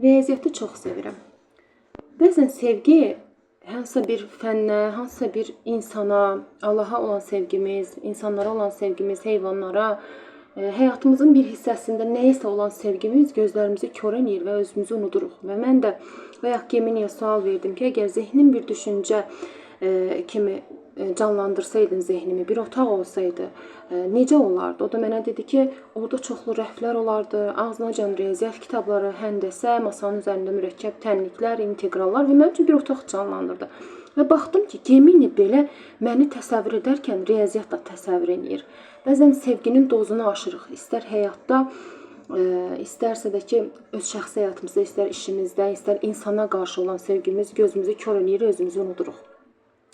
Riyaziyyatı çox sevirəm. Bəzən sevgi hansısa bir fənnə, hansısa bir insana, Allaha olan sevgimiz, insanlara olan sevgimiz, heyvanlara, həyatımızın bir hissəsində nəyisə olan sevgimiz gözlərimizi kör eləyir və özümüzü unuduruq. Və mən də bayaq Geminiyə sual verdim ki, əgər zehnim bir düşüncə kimi canlandırsaydım zehnimi, bir otaq olsaydı, necə olardı? O da mənə dedi ki, orada çoxlu rəflər olardı, ağzınacan riyaziyyat kitabları, həndəsə, masanın üzərində mürəkkəb tənliklər, inteqrallar və mənim üçün bir otaq canlandırdı. Və baxdım ki, Gemini belə məni təsəvvür edərkən riyaziyyat da təsəvvür edir. Bəzən sevginin dozunu aşırıq. İstər həyatda, istərsə də ki, öz şəxsi həyatımızda, istər işimizdə, istər insana qarşı olan sevgimiz gözümüzü kör eləyir, özümüzü unuduruq.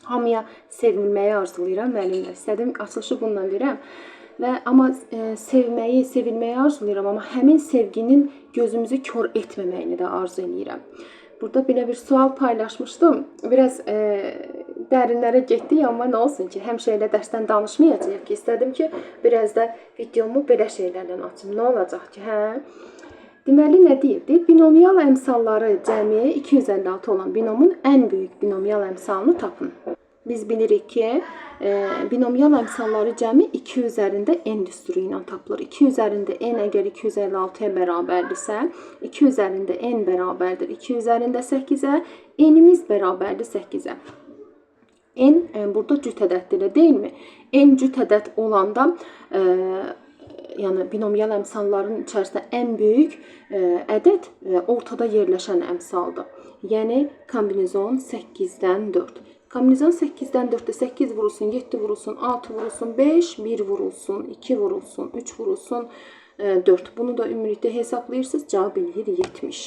Hamıya sevilməyi arzulayıram müəllimlər. İstədim açılışı bununla verəm. Amma sevməyi, sevilməyi arzulayıram, amma həmin sevginin gözümüzü kör etməməyini də arzu edirəm. Burada belə bir sual paylaşmışdım. Biraz dərinlərə getdik, amma nə olsun ki, həmişə elə dərsdən danışmayacağıq ki, istədim ki, biraz da videomu belə şeylərlə açım. Nə olacaq ki, hə? Deməli, nə deyirdi? Binomial əmsalları cəmi 256 olan binomun ən böyük binomial əmsalını tapın. Biz bilirik ki, binomial əmsalları cəmi 2 üzərində n düsturu ilə tapılır. 2 üzərində n əgər 256-ya bərabərdirsə, 2 üzərində n bərabərdir 2 üzərində 8-ə, n-imiz bərabərdir 8-ə. N burada cüt ədəddir, deyilmi? N cüt ədəd olanda, yəni binomial əmsalların içərisində ən böyük ədəd ortada yerləşən əmsaldır. Yəni, kombinizon 8-dən 4. Kombinizon 8-dən 4-də 8 vurulsun, 7 vurulsun, 6 vurulsun, 5, 1 vurulsun, 2 vurulsun, 3 vurulsun, 4. Bunu da ümumilikdə hesablayırsınız, cavab eləyir 70.